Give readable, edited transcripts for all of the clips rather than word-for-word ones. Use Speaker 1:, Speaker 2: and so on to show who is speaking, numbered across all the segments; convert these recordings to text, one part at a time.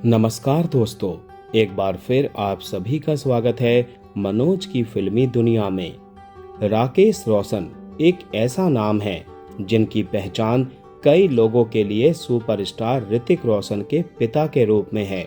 Speaker 1: नमस्कार दोस्तों, एक बार फिर आप सभी का स्वागत है मनोज की फिल्मी दुनिया में। राकेश रोशन एक ऐसा नाम है जिनकी पहचान कई लोगों के लिए सुपरस्टार ऋतिक रोशन के पिता के रूप में है।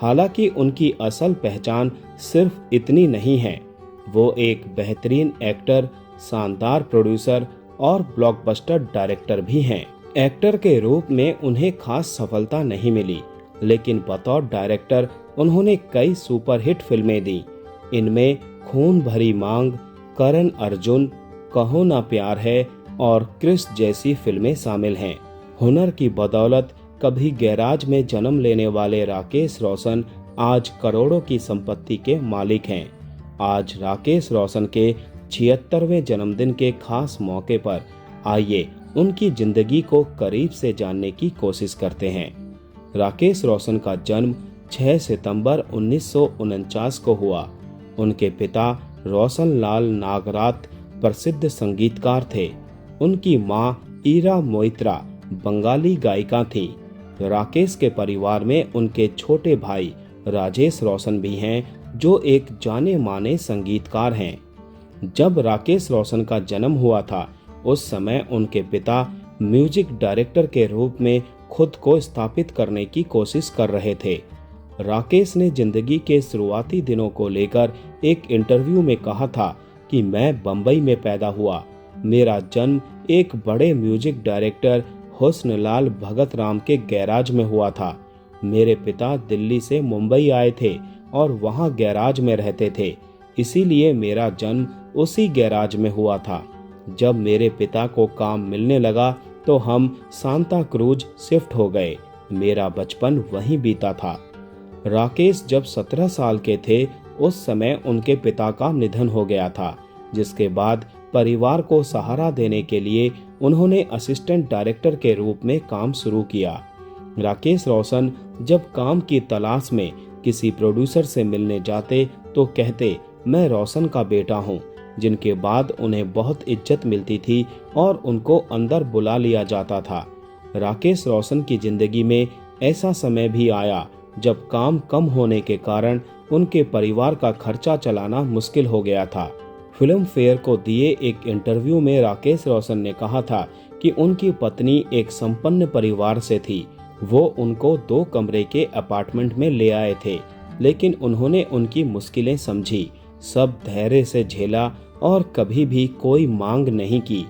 Speaker 1: हालांकि उनकी असल पहचान सिर्फ इतनी नहीं है, वो एक बेहतरीन एक्टर, शानदार प्रोड्यूसर और ब्लॉकबस्टर डायरेक्टर भी हैं। एक्टर के रूप में उन्हें खास सफलता नहीं मिली, लेकिन बतौर डायरेक्टर उन्होंने कई सुपरहिट फिल्में दी। इनमें खून भरी मांग, करण अर्जुन, कहो ना प्यार है और क्रिस जैसी फिल्में शामिल हैं। हुनर की बदौलत कभी गैराज में जन्म लेने वाले राकेश रोशन आज करोड़ों की संपत्ति के मालिक हैं। आज राकेश रोशन के 76वें जन्मदिन के खास मौके पर आइए उनकी जिंदगी को करीब से जानने की कोशिश करते हैं। राकेश रोशन का जन्म 6 सितंबर 1949 को हुआ। उनके पिता रोशन लाल नागराथ प्रसिद्ध संगीतकार थे। उनकी मां ईरा मोइत्रा बंगाली गायिका थी। राकेश के परिवार में उनके छोटे भाई राजेश रोशन भी हैं, जो एक जाने माने संगीतकार हैं। जब राकेश रोशन का जन्म हुआ था, उस समय उनके पिता म्यूजिक डायरेक्टर के रूप में खुद को स्थापित करने की कोशिश कर रहे थे। राकेश ने जिंदगी के शुरुआती दिनों को लेकर एक इंटरव्यू में कहा था कि मैं बंबई में पैदा हुआ। मेरा जन्म एक बड़े म्यूजिक डायरेक्टर हुस्नलाल भगत राम के गैराज में हुआ था। मेरे पिता दिल्ली से मुंबई आए थे और वहां गैराज में रहते थे, इसीलिए मेरा जन्म उसी गैराज में हुआ था। जब मेरे पिता को काम मिलने लगा तो हम सांता क्रूज शिफ्ट हो गए। मेरा बचपन वहीं बीता था। राकेश जब 17 साल के थे, उस समय उनके पिता का निधन हो गया था, जिसके बाद परिवार को सहारा देने के लिए उन्होंने असिस्टेंट डायरेक्टर के रूप में काम शुरू किया। राकेश रोशन जब काम की तलाश में किसी प्रोड्यूसर से मिलने जाते तो कहते, मैं रोशन का बेटा हूँ, जिनके बाद उन्हें बहुत इज्जत मिलती थी और उनको अंदर बुला लिया जाता था। राकेश रोशन की जिंदगी में ऐसा समय भी आया जब काम कम होने के कारण उनके परिवार का खर्चा चलाना मुश्किल हो गया था। फिल्म फेयर को दिए एक इंटरव्यू में राकेश रोशन ने कहा था कि उनकी पत्नी एक संपन्न परिवार से थी। वो उनको 2 कमरे के अपार्टमेंट में ले आए थे, लेकिन उन्होंने उनकी मुश्किलें समझी, सब धैर्य से झेला और कभी भी कोई मांग नहीं की।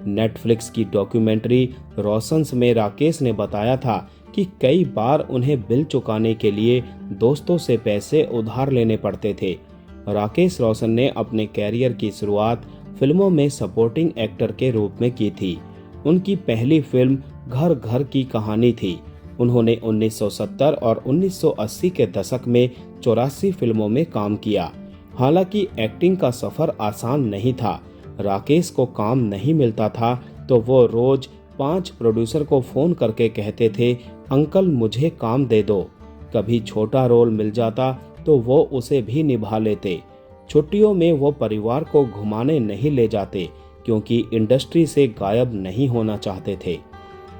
Speaker 1: नेटफ्लिक्स की डॉक्यूमेंट्री रोशंस में राकेश ने बताया था कि कई बार उन्हें बिल चुकाने के लिए दोस्तों से पैसे उधार लेने पड़ते थे। राकेश रोशन ने अपने कैरियर की शुरुआत फिल्मों में सपोर्टिंग एक्टर के रूप में की थी। उनकी पहली फिल्म घर घर की कहानी थी। उन्होंने 1970 और 1980 के दशक में 84 फिल्मों में काम किया। हालांकि एक्टिंग का सफर आसान नहीं था। राकेश को काम नहीं मिलता था तो वो रोज 5 प्रोड्यूसर को फोन करके कहते थे, अंकल मुझे काम दे दो। कभी छोटा रोल मिल जाता तो वो उसे भी निभा लेते। छुट्टियों में वो परिवार को घुमाने नहीं ले जाते, क्योंकि इंडस्ट्री से गायब नहीं होना चाहते थे।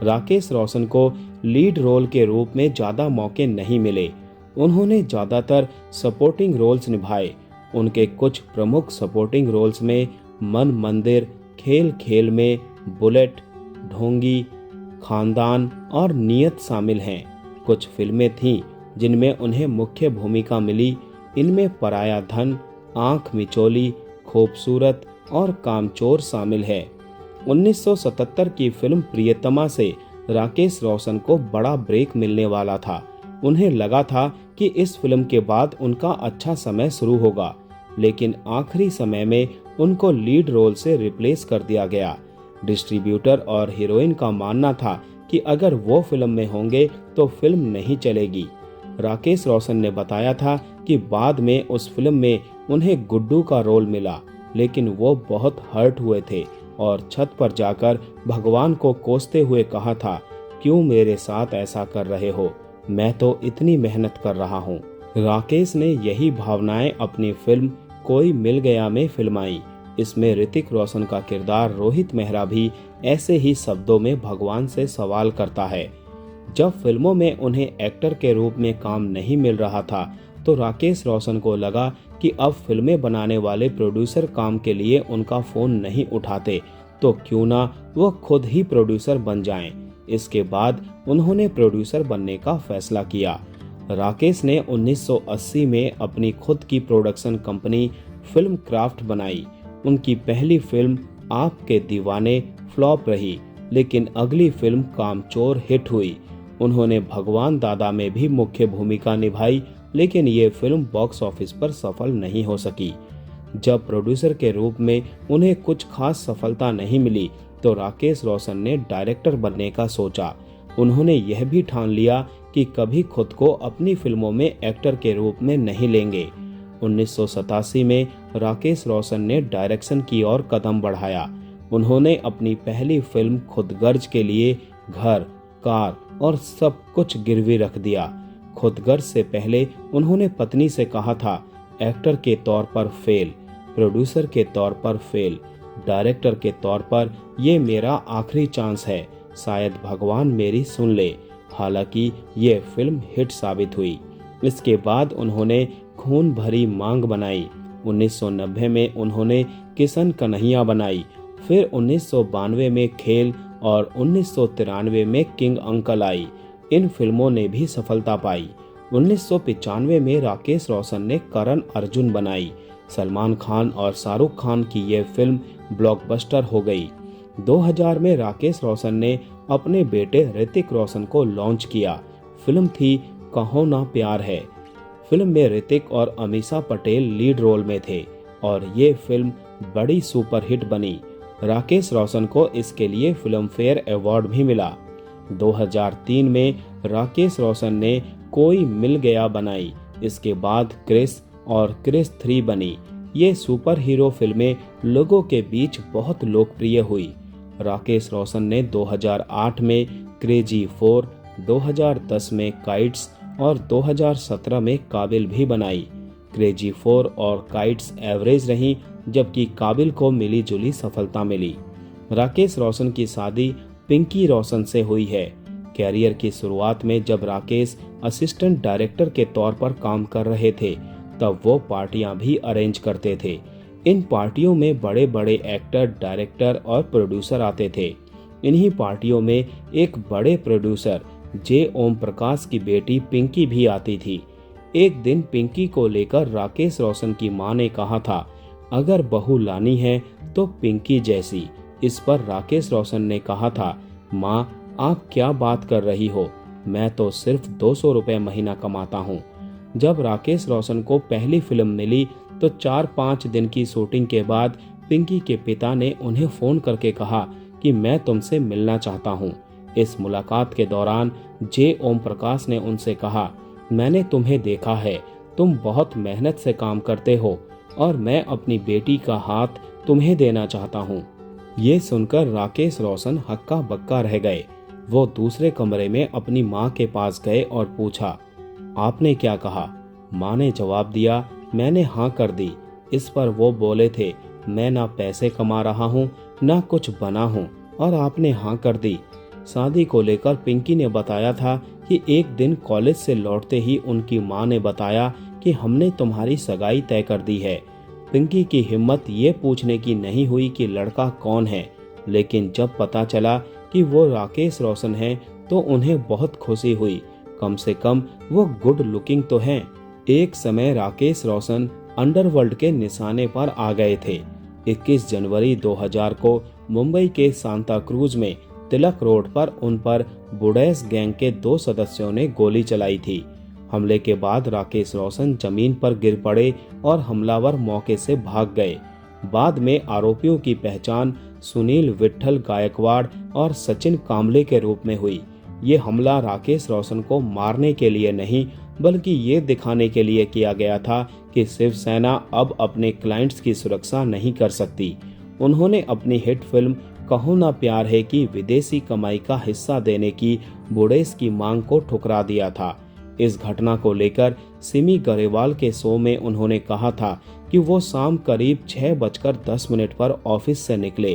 Speaker 1: राकेश रोशन को लीड रोल के रूप में ज्यादा मौके नहीं मिले। उन्होंने ज्यादातर सपोर्टिंग रोल्स निभाए। उनके कुछ प्रमुख सपोर्टिंग रोल्स में मन मंदिर, खेल खेल में, बुलेट, ढोंगी, खानदान और नियत शामिल हैं। कुछ फिल्में थीं जिनमें उन्हें मुख्य भूमिका मिली। इनमें पराया धन, आंख मिचोली, खूबसूरत और कामचोर शामिल है। 1977 की फिल्म प्रियतमा से राकेश रोशन को बड़ा ब्रेक मिलने वाला था। उन्हें लगा था कि इस फिल्म के बाद उनका अच्छा समय शुरू होगा, लेकिन आखिरी समय में उनको लीड रोल से रिप्लेस कर दिया गया। डिस्ट्रीब्यूटर और हीरोइन का मानना था कि अगर वो फिल्म में होंगे तो फिल्म नहीं चलेगी। राकेश रोशन ने बताया था कि बाद में उस फिल्म में उन्हें गुड्डू का रोल मिला, लेकिन वो बहुत हर्ट हुए थे और छत पर जाकर भगवान को कोसते हुए कहा था, क्यों मेरे साथ ऐसा कर रहे हो, मैं तो इतनी मेहनत कर रहा हूँ। राकेश ने यही भावनाएं अपनी फिल्म कोई मिल गया में फिल्माई। इसमें ऋतिक रोशन का किरदार रोहित मेहरा भी ऐसे ही शब्दों में भगवान से सवाल करता है। जब फिल्मों में उन्हें एक्टर के रूप में काम नहीं मिल रहा था तो राकेश रोशन को लगा कि अब फिल्में बनाने वाले प्रोड्यूसर काम के लिए उनका फोन नहीं उठाते, तो क्यों ना वो खुद ही प्रोड्यूसर बन जाएं। इसके बाद उन्होंने प्रोड्यूसर बनने का फैसला किया। राकेश ने 1980 में अपनी खुद की प्रोडक्शन कंपनी फिल्म क्राफ्ट बनाई। उनकी पहली फिल्म आपके दीवाने फ्लॉप रही, लेकिन अगली फिल्म कामचोर हिट हुई। उन्होंने भगवान दादा में भी मुख्य भूमिका निभाई, लेकिन ये फिल्म बॉक्स ऑफिस पर सफल नहीं हो सकी। जब प्रोड्यूसर के रूप में उन्हें कुछ खास सफलता नहीं मिली तो राकेश रोशन ने डायरेक्टर बनने का सोचा। उन्होंने यह भी ठान लिया कि कभी खुद को अपनी फिल्मों में एक्टर के रूप में नहीं लेंगे। 1987 में राकेश रोशन ने डायरेक्शन की ओर कदम बढ़ाया। उन्होंने अपनी पहली फिल्म खुदगर्ज के लिए घर, कार और सब कुछ गिरवी रख दिया। खुदगर्ज से पहले उन्होंने पत्नी से कहा था, एक्टर के तौर पर फेल, प्रोड्यूसर के तौर पर फेल, डायरेक्टर के तौर पर ये मेरा आखिरी चांस है, शायद भगवान मेरी सुन ले। हालांकि ये फिल्म हिट साबित हुई। इसके बाद उन्होंने खून भरी मांग बनाई। 1990 में उन्होंने किशन कन्हैया बनाई। फिर 1992 में खेल और 1993 में किंग अंकल आई। इन फिल्मों ने भी सफलता पाई। 1995 में राकेश रोशन ने करण अर्जुन बनाई। सलमान खान और शाहरुख खान की यह फिल्म ब्लॉकबस्टर हो गई। 2000 में राकेश रोशन ने अपने बेटे ऋतिक रोशन को लॉन्च किया। फिल्म थी कहो ना प्यार है। फिल्म में ऋतिक और अमीषा पटेल लीड रोल में थे और ये फिल्म बड़ी सुपरहिट बनी। राकेश रोशन को इसके लिए फिल्म फेयर अवार्ड भी मिला। 2003 में राकेश रोशन ने कोई मिल गया बनाई। इसके बाद क्रिस और क्रिस 3 बनी। ये सुपर हीरो फिल्में लोगों के बीच बहुत लोकप्रिय हुई। राकेश रोशन ने 2008 में क्रेजी 4, 2010 में काइट्स और 2017 में काबिल भी बनाई। क्रेजी 4 और काइट्स एवरेज रहीं, जबकि काबिल को मिली जुली सफलता मिली। राकेश रोशन की शादी पिंकी रोशन से हुई है। कैरियर की शुरुआत में जब राकेश असिस्टेंट डायरेक्टर के तौर पर काम कर रहे थे, तब वो पार्टियां भी अरेंज करते थे। इन पार्टियों में बड़े बड़े एक्टर, डायरेक्टर और प्रोड्यूसर आते थे। इन्हीं पार्टियों में एक बड़े प्रोड्यूसर जे ओम प्रकाश की बेटी पिंकी भी आती थी। एक दिन पिंकी को लेकर राकेश रोशन की मां ने कहा था, अगर बहू लानी है तो पिंकी जैसी। इस पर राकेश रोशन ने कहा था, मां आप क्या बात कर रही हो, मैं तो सिर्फ 200 रुपए महीना कमाता हूँ। जब राकेश रोशन को पहली फिल्म मिली तो 4-5 दिन की शूटिंग के बाद पिंकी के पिता ने उन्हें फोन करके कहा कि मैं तुमसे मिलना चाहता हूँ। इस मुलाकात के दौरान जे ओम प्रकाश ने उनसे कहा, मैंने तुम्हें देखा है, तुम बहुत मेहनत से काम करते हो और मैं अपनी बेटी का हाथ तुम्हें देना चाहता हूँ। ये सुनकर राकेश रोशन हक्का बक्का रह गए। वो दूसरे कमरे में अपनी माँ के पास गए और पूछा, आपने क्या कहा? माँ ने जवाब दिया, मैंने हाँ कर दी। इस पर वो बोले थे, मैं ना पैसे कमा रहा हूँ ना कुछ बना हूँ और आपने हाँ कर दी। शादी को लेकर पिंकी ने बताया था कि एक दिन कॉलेज से लौटते ही उनकी माँ ने बताया कि हमने तुम्हारी सगाई तय कर दी है। पिंकी की हिम्मत ये पूछने की नहीं हुई कि लड़का कौन है, लेकिन जब पता चला कि वो राकेश रोशन है तो उन्हें बहुत खुशी हुई। कम से कम वो गुड लुकिंग तो हैं। एक समय राकेश रोशन अंडरवर्ल्ड के निशाने पर आ गए थे। 21 जनवरी 2000 को मुंबई के सांता क्रूज में तिलक रोड पर उन पर बुडेस गैंग के 2 सदस्यों ने गोली चलाई थी। हमले के बाद राकेश रोशन जमीन पर गिर पड़े और हमलावर मौके से भाग गए। बाद में आरोपियों की पहचान सुनील विट्ठल गायकवाड़ और सचिन कांबले के रूप में हुई। ये हमला राकेश रोशन को मारने के लिए नहीं, बल्कि ये दिखाने के लिए किया गया था कि शिवसेना अब अपने क्लाइंट्स की सुरक्षा नहीं कर सकती। उन्होंने अपनी हिट फिल्म कहो ना प्यार है की विदेशी कमाई का हिस्सा देने की बुडेस की मांग को ठुकरा दिया था। इस घटना को लेकर सिमी गरेवाल के शो में उन्होंने कहा था कि वो शाम करीब 6:10 पर ऑफिस से निकले।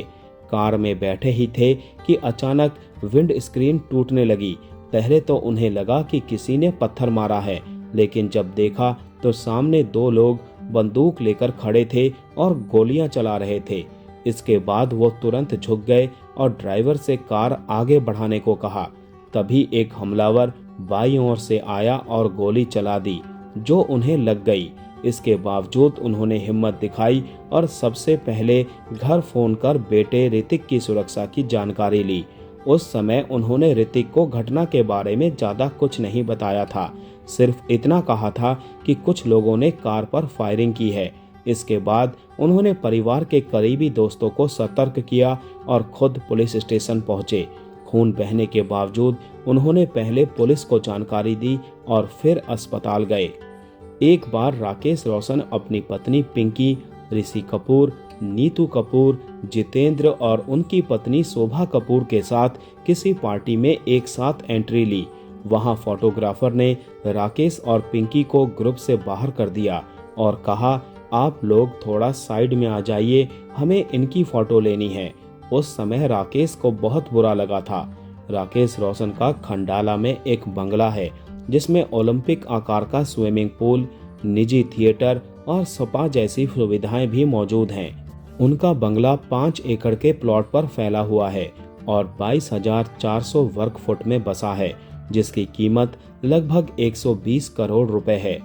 Speaker 1: कार में बैठे ही थे कि अचानक विंड स्क्रीन टूटने लगी पहले तो उन्हें लगा कि किसी ने पत्थर मारा है, लेकिन जब देखा तो सामने 2 लोग बंदूक लेकर खड़े थे और गोलियां चला रहे थे। इसके बाद वो तुरंत झुक गए और ड्राइवर से कार आगे बढ़ाने को कहा। तभी एक हमलावर बाईं ओर से आया और गोली चला दी, जो उन्हें लग गई। इसके बावजूद उन्होंने हिम्मत दिखाई और सबसे पहले घर फोन कर बेटे ऋतिक की सुरक्षा की जानकारी ली। उस समय उन्होंने ऋतिक को घटना के बारे में ज्यादा कुछ नहीं बताया था, सिर्फ इतना कहा था कि कुछ लोगों ने कार पर फायरिंग की है। इसके बाद उन्होंने परिवार के करीबी दोस्तों को सतर्क किया और खुद पुलिस स्टेशन पहुंचे। खून बहने के बावजूद उन्होंने पहले पुलिस को जानकारी दी और फिर अस्पताल गए। एक बार राकेश रोशन अपनी पत्नी पिंकी, ऋषि कपूर, नीतू कपूर, जितेंद्र और उनकी पत्नी शोभा कपूर के साथ किसी पार्टी में एक साथ एंट्री ली। वहां फोटोग्राफर ने राकेश और पिंकी को ग्रुप से बाहर कर दिया और कहा, आप लोग थोड़ा साइड में आ जाइए, हमें इनकी फोटो लेनी है। उस समय राकेश को बहुत बुरा लगा था। राकेश रोशन का खंडाला में एक बंगला है जिसमें ओलंपिक आकार का स्विमिंग पूल, निजी थिएटर और स्पा जैसी सुविधाएं भी मौजूद हैं। उनका बंगला 5 एकड़ के प्लॉट पर फैला हुआ है और 22,400 वर्ग फुट में बसा है, जिसकी कीमत लगभग 120 करोड़ रुपए है।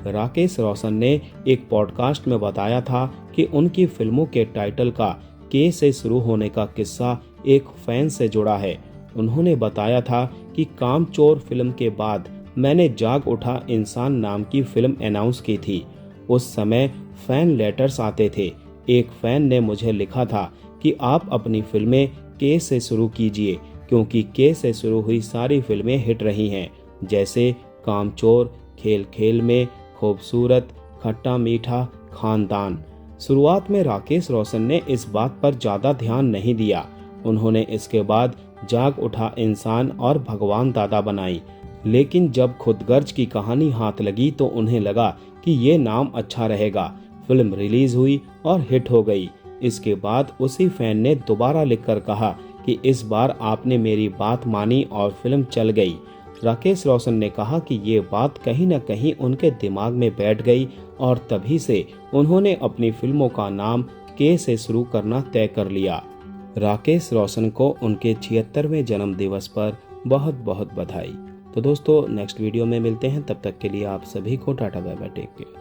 Speaker 1: राकेश रोशन ने एक पॉडकास्ट में बताया था कि उनकी फिल्मों के टाइटल का के से शुरू होने का किस्सा एक फैन से जुड़ा है। उन्होंने बताया था कि कामचोर फिल्म के बाद मैंने जाग उठा इंसान नाम की फिल्म अनाउंस की थी। उस समय फैन लेटर्स आते थे। एक फैन ने मुझे लिखा था कि आप अपनी फिल्में के से शुरू कीजिए, क्योंकि के से शुरू हुई सारी फिल्में हिट रही हैं, जैसे कामचोर, खेल खेल में, खूबसूरत, खट्टा मीठा, खानदान। शुरुआत में राकेश रोशन ने इस बात पर ज्यादा ध्यान नहीं दिया। उन्होंने इसके बाद जाग उठा इंसान और भगवान दादा बनाई, लेकिन जब खुदगर्ज की कहानी हाथ लगी तो उन्हें लगा कि ये नाम अच्छा रहेगा। फिल्म रिलीज हुई और हिट हो गई। इसके बाद उसी फैन ने दोबारा लिखकर कहा कि इस बार आपने मेरी बात मानी और फिल्म चल गई। राकेश रोशन ने कहा कि ये बात कहीं न कहीं उनके दिमाग में बैठ गई और तभी से उन्होंने अपनी फिल्मों का नाम के से शुरू करना तय कर लिया। राकेश रोशन को उनके 76वें जन्म दिवस पर बहुत बहुत बधाई। तो दोस्तों, नेक्स्ट वीडियो में मिलते हैं। तब तक के लिए आप सभी को tata bye bye, take care.